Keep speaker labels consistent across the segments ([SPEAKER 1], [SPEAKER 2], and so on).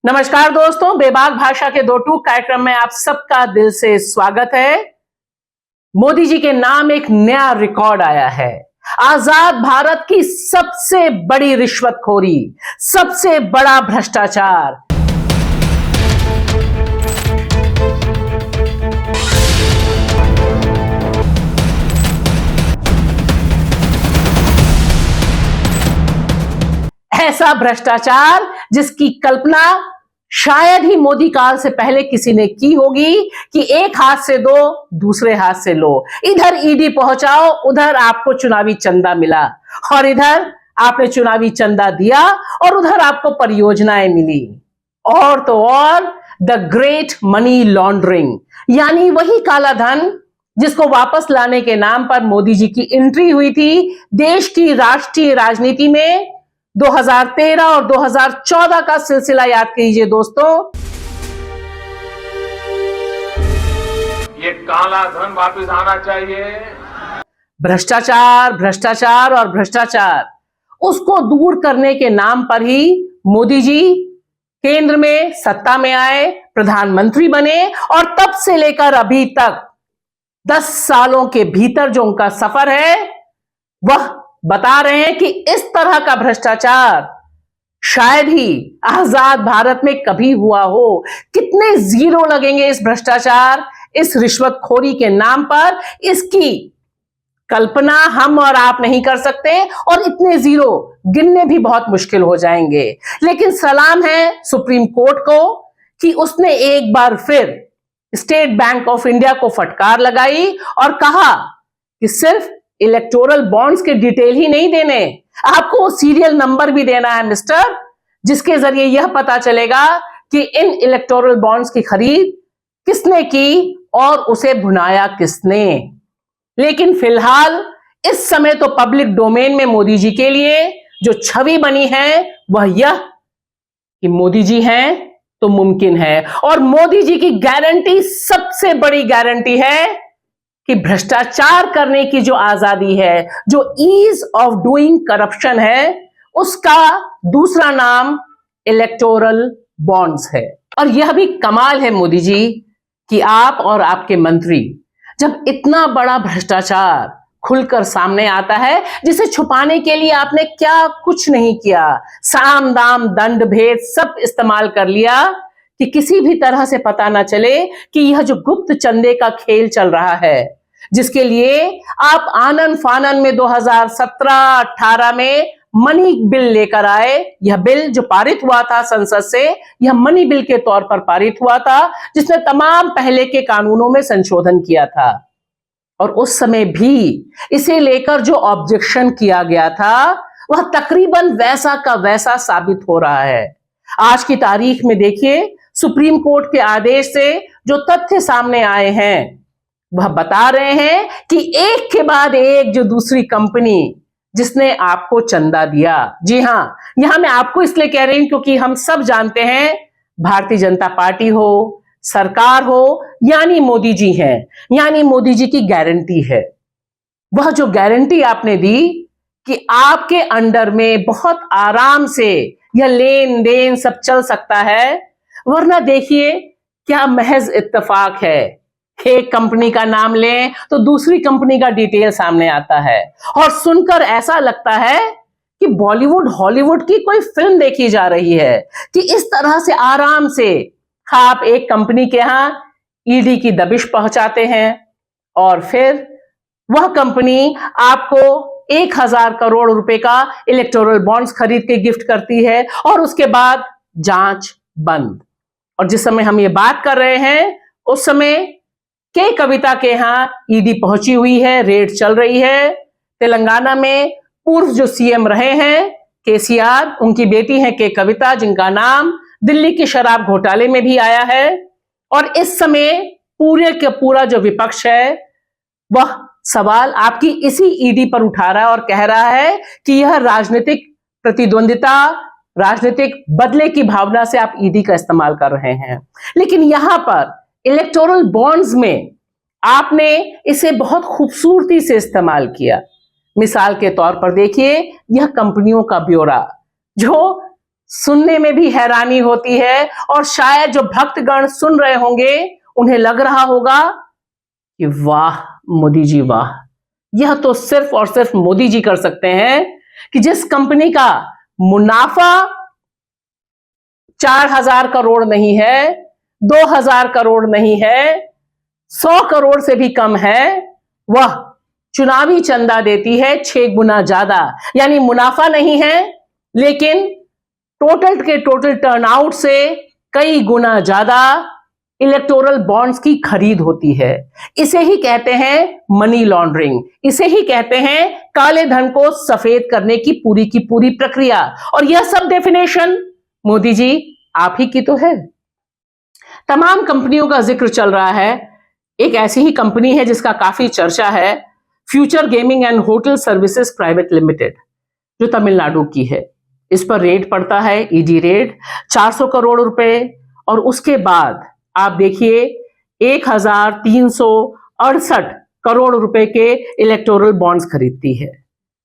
[SPEAKER 1] नमस्कार दोस्तों, बेबाक भाषा के दो टूक कार्यक्रम में आप सबका दिल से स्वागत है। मोदी जी के नाम एक नया रिकॉर्ड आया है। आजाद भारत की सबसे बड़ी रिश्वतखोरी, सबसे बड़ा भ्रष्टाचार। ऐसा भ्रष्टाचार जिसकी कल्पना शायद ही मोदी काल से पहले किसी ने की होगी कि एक हाथ से दो, दूसरे हाथ से लो। इधर ईडी पहुंचाओ, उधर आपको चुनावी चंदा मिला, और इधर आपने चुनावी चंदा दिया और उधर आपको परियोजनाएं मिली। और तो और द ग्रेट मनी लॉन्ड्रिंग, यानी वही काला धन जिसको वापस लाने के नाम पर मोदी जी की एंट्री हुई थी देश की राष्ट्रीय राजनीति में। 2013 और 2014 का सिलसिला याद कीजिए दोस्तों।
[SPEAKER 2] ये काला धन वापस आना चाहिए।
[SPEAKER 1] भ्रष्टाचार, भ्रष्टाचार और भ्रष्टाचार, उसको दूर करने के नाम पर ही मोदी जी केंद्र में सत्ता में आए, प्रधानमंत्री बने, और तब से लेकर अभी तक 10 सालों के भीतर जो उनका सफर है वह बता रहे हैं कि इस तरह का भ्रष्टाचार शायद ही आजाद भारत में कभी हुआ हो। कितने जीरो लगेंगे इस भ्रष्टाचार, इस रिश्वतखोरी के नाम पर, इसकी कल्पना हम और आप नहीं कर सकते, और इतने जीरो गिनने भी बहुत मुश्किल हो जाएंगे। लेकिन सलाम है सुप्रीम कोर्ट को कि उसने एक बार फिर स्टेट बैंक ऑफ इंडिया को फटकार लगाई और कहा कि सिर्फ इलेक्टोरल बॉन्ड्स के डिटेल ही नहीं देने, आपको सीरियल नंबर भी देना है मिस्टर, जिसके जरिए यह पता चलेगा कि इन इलेक्टोरल बॉन्ड्स की खरीद किसने की और उसे भुनाया किसने। लेकिन फिलहाल इस समय तो पब्लिक डोमेन में मोदी जी के लिए जो छवि बनी है वह यह कि मोदी जी हैं तो मुमकिन है, और मोदी जी की गारंटी सबसे बड़ी गारंटी है कि भ्रष्टाचार करने की जो आजादी है, जो ईज ऑफ डूइंग करप्शन है, उसका दूसरा नाम इलेक्टोरल बॉन्ड्स है। और यह भी कमाल है मोदी जी कि आप और आपके मंत्री जब इतना बड़ा भ्रष्टाचार खुलकर सामने आता है जिसे छुपाने के लिए आपने क्या कुछ नहीं किया, साम दाम दंड भेद सब इस्तेमाल कर लिया कि किसी भी तरह से पता ना चले कि यह जो गुप्त चंदे का खेल चल रहा है, जिसके लिए आप आनन फानन में 2017-18 में मनी बिल लेकर आए। यह बिल जो पारित हुआ था संसद से, यह मनी बिल के तौर पर पारित हुआ था, जिसने तमाम पहले के कानूनों में संशोधन किया था। और उस समय भी इसे लेकर जो ऑब्जेक्शन किया गया था वह तकरीबन वैसा का वैसा साबित हो रहा है। आज की तारीख में देखिए, सुप्रीम कोर्ट के आदेश से जो तथ्य सामने आए हैं वह बता रहे हैं कि एक के बाद एक जो दूसरी कंपनी जिसने आपको चंदा दिया, जी हां, यहां मैं आपको इसलिए कह रही हूं क्योंकि हम सब जानते हैं भारतीय जनता पार्टी हो, सरकार हो, यानी मोदी जी हैं, यानी मोदी जी की गारंटी है। वह जो गारंटी आपने दी कि आपके अंडर में बहुत आराम से यह लेन देन सब चल सकता है, वरना देखिए क्या महज इत्तेफाक है, एक कंपनी का नाम लें तो दूसरी कंपनी का डिटेल सामने आता है, और सुनकर ऐसा लगता है कि बॉलीवुड हॉलीवुड की कोई फिल्म देखी जा रही है कि इस तरह से आराम से आप एक कंपनी के यहां ईडी की दबिश पहुंचाते हैं और फिर वह कंपनी आपको 1000 करोड़ रुपए का इलेक्टोरल बॉन्ड्स खरीद के गिफ्ट करती है, और उसके बाद जांच बंद। और जिस समय हम ये बात कर रहे हैं उस समय के कविता के यहां ईडी पहुंची हुई है, रेड चल रही है। तेलंगाना में पूर्व जो सीएम रहे हैं केसीआर, उनकी बेटी है के कविता, जिनका नाम दिल्ली के शराब घोटाले में भी आया है। और इस समय पूरे का पूरा जो विपक्ष है वह सवाल आपकी इसी ईडी पर उठा रहा है और कह रहा है कि यह राजनीतिक प्रतिद्वंदिता, राजनीतिक बदले की भावना से आप ईडी का इस्तेमाल कर रहे हैं। लेकिन यहां पर इलेक्टोरल बॉन्ड्स में आपने इसे बहुत खूबसूरती से इस्तेमाल किया। मिसाल के तौर पर देखिए, यह कंपनियों का ब्यौरा जो सुनने में भी हैरानी होती है और शायद जो भक्तगण सुन रहे होंगे उन्हें लग रहा होगा कि वाह मोदी जी वाह, यह तो सिर्फ और सिर्फ मोदी जी कर सकते हैं कि जिस कंपनी का मुनाफा 4,000 करोड़ नहीं है, 2,000 करोड़ नहीं है, 100 करोड़ से भी कम है, वह चुनावी चंदा देती है 6 गुना ज्यादा। यानी मुनाफा नहीं है लेकिन टोटल के टोटल टर्नआउट से कई गुना ज्यादा इलेक्टोरल बॉन्ड्स की खरीद होती है। इसे ही कहते हैं मनी लॉन्ड्रिंग, इसे ही कहते हैं काले धन को सफेद करने की पूरी प्रक्रिया। और यह सब डेफिनेशन मोदी जी आप ही की तो है। तमाम कंपनियों का जिक्र चल रहा है। एक ऐसी ही कंपनी है जिसका काफी चर्चा है, future gaming and hotel services private limited, जो तमिलनाडु की है। इस पर रेड पड़ता है, ईडी रेड 400 करोड़ रुपए। और उसके बाद आप देखिए 1,368 करोड़ रुपए के इलेक्टोरल बॉन्ड्स खरीदती है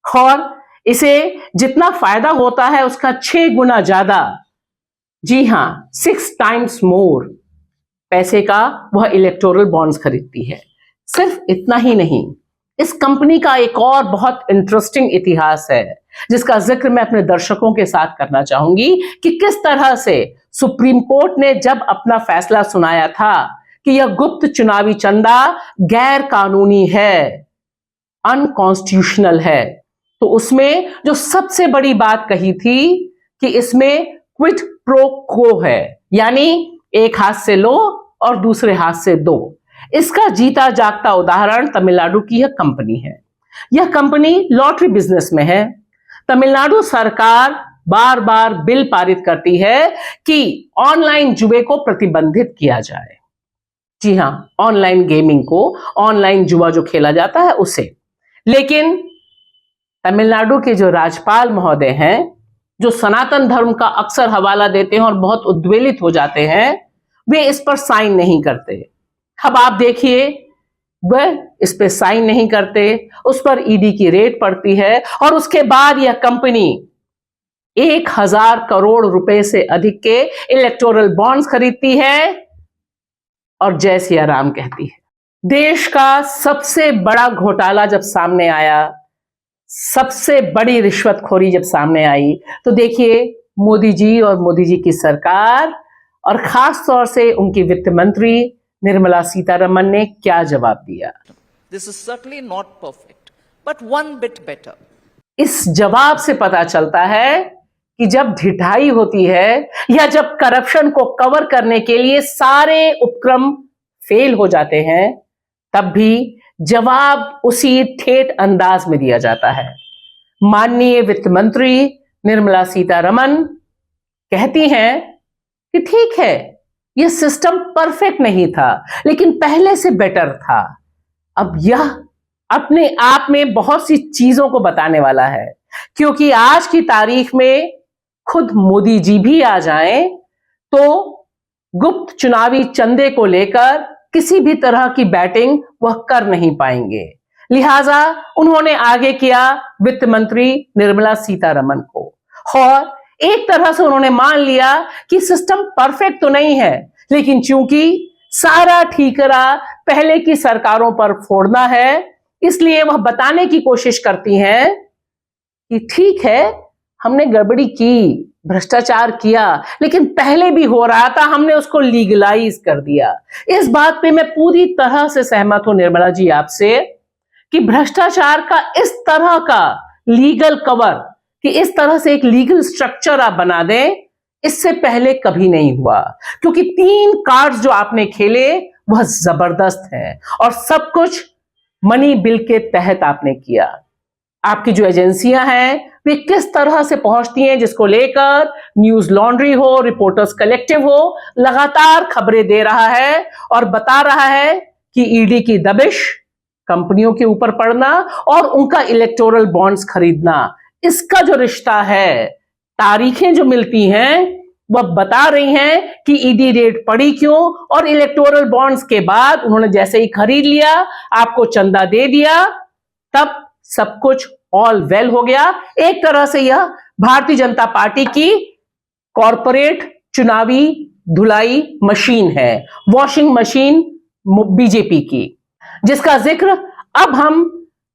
[SPEAKER 1] और इसे जितना फायदा होता है उसका 6 गुना ज्यादा, जी हां 6 टाइम्स मोर पैसे का वह इलेक्टोरल बॉन्ड्स खरीदती है। सिर्फ इतना ही नहीं, इस कंपनी का एक और बहुत इंटरेस्टिंग इतिहास है जिसका जिक्र मैं अपने दर्शकों के साथ करना चाहूंगी कि किस तरह से सुप्रीम कोर्ट ने जब अपना फैसला सुनाया था कि यह गुप्त चुनावी चंदा गैर कानूनी है, अनकॉन्स्टिट्यूशनल है, तो उसमें जो सबसे बड़ी बात कही थी कि इसमें क्विड प्रो क्वो है, यानी एक हाथ से लो और दूसरे हाथ से दो। इसका जीता जागता उदाहरण तमिलनाडु की यह कंपनी है। यह कंपनी लॉटरी बिजनेस में है। तमिलनाडु सरकार बार बार बिल पारित करती है कि ऑनलाइन जुए को प्रतिबंधित किया जाए। जी हां, ऑनलाइन गेमिंग को, ऑनलाइन जुआ जो खेला जाता है उसे। लेकिन तमिलनाडु के जो राज्यपाल महोदय हैं, जो सनातन धर्म का अक्सर हवाला देते हैं और बहुत उद्वेलित हो जाते हैं, वे इस पर साइन नहीं करते। अब आप देखिए, वह इस पे साइन नहीं करते, उस पर ईडी की रेड पड़ती है और उसके बाद यह कंपनी 1,000 करोड़ रुपए से अधिक के इलेक्टोरल बॉन्ड्स खरीदती है और जय सिया राम कहती है। देश का सबसे बड़ा घोटाला जब सामने आया, सबसे बड़ी रिश्वतखोरी जब सामने आई, तो देखिए मोदी जी और मोदी जी की सरकार और खास तौर से उनकी वित्त मंत्री निर्मला सीतारमण ने क्या जवाब दिया।
[SPEAKER 3] This is certainly not perfect, but one bit better.
[SPEAKER 1] इस जवाब से पता चलता है कि जब ढिठाई होती है या जब करप्शन को कवर करने के लिए सारे उपक्रम फेल हो जाते हैं, तब भी जवाब उसी ठेठ अंदाज में दिया जाता है। माननीय वित्त मंत्री निर्मला सीतारमण कहती हैं कि ठीक है, यह सिस्टम परफेक्ट नहीं था लेकिन पहले से बेटर था। अब यह अपने आप में बहुत सी चीजों को बताने वाला है, क्योंकि आज की तारीख में खुद मोदी जी भी आ जाएं तो गुप्त चुनावी चंदे को लेकर किसी भी तरह की बैटिंग वह कर नहीं पाएंगे। लिहाजा उन्होंने आगे किया वित्त मंत्री निर्मला सीतारमण को, और एक तरह से उन्होंने मान लिया कि सिस्टम परफेक्ट तो नहीं है, लेकिन चूंकि सारा ठीकरा पहले की सरकारों पर फोड़ना है, इसलिए वह बताने की कोशिश करती हैं कि ठीक है, हमने गड़बड़ी की, भ्रष्टाचार किया, लेकिन पहले भी हो रहा था, हमने उसको लीगलाइज कर दिया। इस बात पे मैं पूरी तरह से सहमत हूं निर्मला जी आपसे कि भ्रष्टाचार का इस तरह का लीगल कवर, कि इस तरह से एक लीगल स्ट्रक्चर आप बना दें, इससे पहले कभी नहीं हुआ। क्योंकि 3 कार्ड्स जो आपने खेले वह जबरदस्त है और सब कुछ मनी बिल के तहत आपने किया। आपकी जो एजेंसियां हैं वे किस तरह से पहुंचती हैं, जिसको लेकर न्यूज लॉन्ड्री हो, रिपोर्टर्स कलेक्टिव हो, लगातार खबरें दे रहा है और बता रहा है कि ईडी की दबिश, कंपनियों के ऊपर पड़ना और उनका इलेक्टोरल बॉन्ड्स खरीदना, इसका जो रिश्ता है, तारीखें जो मिलती हैं वह बता रही हैं कि ईडी रेड पड़ी क्यों, और इलेक्टोरल बॉन्ड्स के बाद उन्होंने जैसे ही खरीद लिया, आपको चंदा दे दिया, तब सब कुछ ऑल वेल हो गया। एक तरह से यह भारतीय जनता पार्टी की कॉरपोरेट चुनावी धुलाई मशीन है, वॉशिंग मशीन बीजेपी की, जिसका जिक्र अब हम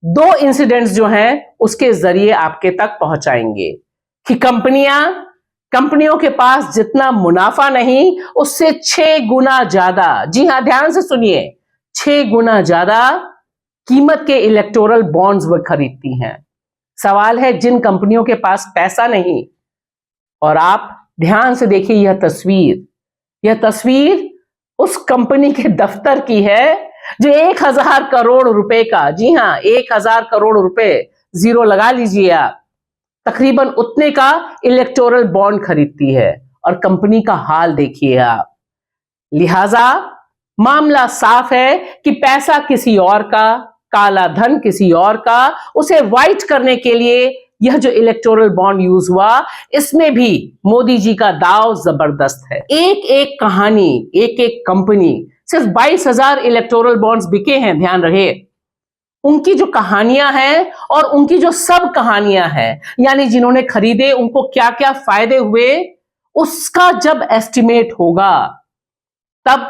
[SPEAKER 1] 2 इंसिडेंट्स जो हैं उसके जरिए आपके तक पहुंचाएंगे कि कंपनियों के पास जितना मुनाफा नहीं, उससे 6 गुना ज्यादा, जी हां ध्यान से सुनिए, 6 गुना ज्यादा कीमत के इलेक्टोरल बॉन्ड्स वह खरीदती हैं। सवाल है, जिन कंपनियों के पास पैसा नहीं, और आप ध्यान से देखिए यह तस्वीर उस कंपनी के दफ्तर की है जो 1000 करोड़ रुपए का, जी हां 1000 करोड़ रुपए, जीरो लगा लीजिए आप, तकरीबन उतने का इलेक्टोरल बॉन्ड खरीदती है। और कंपनी का हाल देखिए आप। लिहाजा मामला साफ है कि पैसा किसी और का, काला धन किसी और का, उसे व्हाइट करने के लिए यह जो इलेक्टोरल बॉन्ड यूज हुआ, इसमें भी मोदी जी का दांव जबरदस्त है। एक एक कहानी, एक एक कंपनी, सिर्फ 22,000 इलेक्टोरल बॉन्ड्स बिके हैं, ध्यान रहे। उनकी जो कहानियां हैं और उनकी जो सब कहानियां हैं, यानी जिन्होंने खरीदे उनको क्या क्या फायदे हुए, उसका जब एस्टिमेट होगा, तब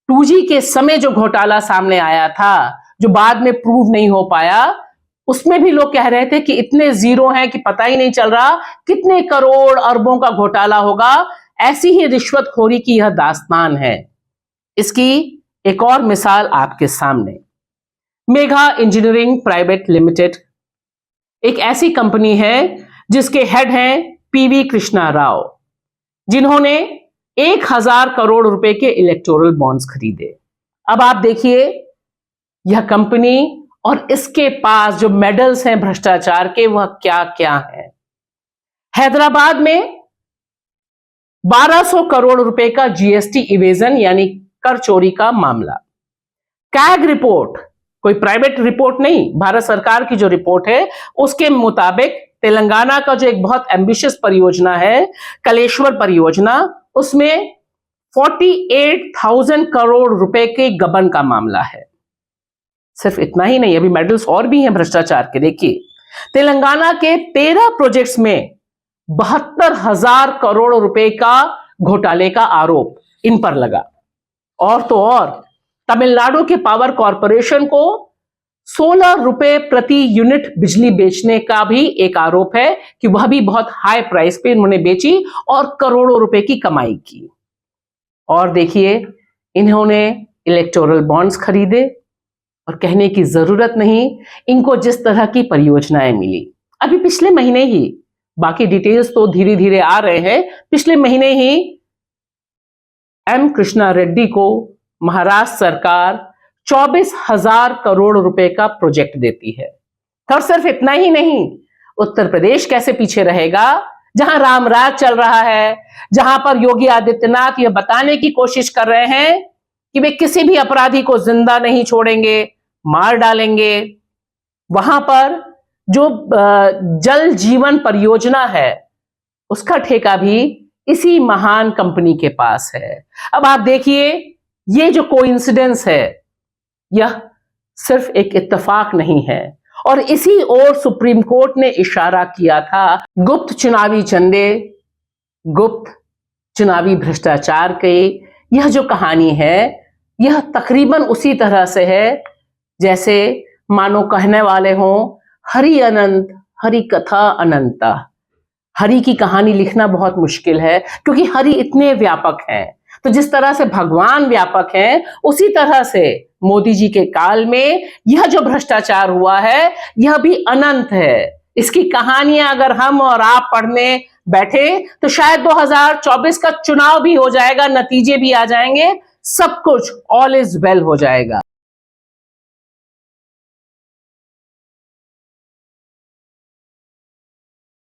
[SPEAKER 1] 2G के समय जो घोटाला सामने आया था, जो बाद में प्रूव नहीं हो पाया, उसमें भी लोग कह रहे थे कि इतने जीरो हैं कि पता ही नहीं चल रहा कितने करोड़ अरबों का घोटाला होगा। ऐसी ही रिश्वतखोरी की यह दास्तान है। इसकी एक और मिसाल आपके सामने, मेघा इंजीनियरिंग प्राइवेट लिमिटेड एक ऐसी कंपनी है जिसके हेड हैं PV कृष्णा राव, जिन्होंने 1000 करोड़ रुपए के इलेक्टोरल बॉन्ड्स खरीदे। अब आप देखिए यह कंपनी और इसके पास जो मेडल्स हैं भ्रष्टाचार के, वह क्या क्या है। हैदराबाद में 1200 करोड़ रुपए का GST इवेजन यानी कर चोरी का मामला। कैग रिपोर्ट, कोई प्राइवेट रिपोर्ट नहीं, भारत सरकार की जो रिपोर्ट है उसके मुताबिक तेलंगाना का जो एक बहुत एम्बिशियस परियोजना है, कलेश्वर परियोजना, उसमें 48,000 करोड़ रुपए के गबन का मामला है। सिर्फ इतना ही नहीं, अभी मेडल्स और भी हैं भ्रष्टाचार के। देखिए तेलंगाना के 13 प्रोजेक्ट्स में 72,000 करोड़ रुपए का घोटाले का आरोप इन पर लगा। और तो और तमिलनाडु के पावर कॉरपोरेशन को 16 रुपए प्रति यूनिट बिजली बेचने का भी एक आरोप है कि वह भी बहुत हाई प्राइस पे इन्होंने बेची और करोड़ों रुपए की कमाई की। और देखिए इन्होंने इलेक्टोरल बॉन्ड्स खरीदे, और कहने की जरूरत नहीं इनको जिस तरह की परियोजनाएं मिली। अभी पिछले महीने ही, बाकी डिटेल्स तो धीरे धीरे आ रहे हैं, पिछले महीने ही M कृष्णा रेड्डी को महाराष्ट्र सरकार 24,000 करोड़ रुपए का प्रोजेक्ट देती है। और सिर्फ इतना ही नहीं, उत्तर प्रदेश कैसे पीछे रहेगा, जहां रामराज चल रहा है, जहां पर योगी आदित्यनाथ यह बताने की कोशिश कर रहे हैं कि वे किसी भी अपराधी को जिंदा नहीं छोड़ेंगे, मार डालेंगे। वहां पर जो जल जीवन परियोजना है, उसका ठेका भी इसी महान कंपनी के पास है। अब आप देखिए ये जो कोइंसिडेंस है, यह सिर्फ एक इत्तेफाक नहीं है, और इसी ओर सुप्रीम कोर्ट ने इशारा किया था। गुप्त चुनावी चंदे, गुप्त चुनावी भ्रष्टाचार के यह जो कहानी है, यह तकरीबन उसी तरह से है जैसे मानो कहने वाले हों हरि अनंत हरि कथा अनंता। हरि की कहानी लिखना बहुत मुश्किल है क्योंकि हरि इतने व्यापक हैं। तो जिस तरह से भगवान व्यापक हैं, उसी तरह से मोदी जी के काल में यह जो भ्रष्टाचार हुआ है, यह भी अनंत है। इसकी कहानियां अगर हम और आप पढ़ने बैठे तो शायद 2024 का चुनाव भी हो जाएगा, नतीजे भी आ जाएंगे, सब कुछ ऑल इज वेल हो जाएगा।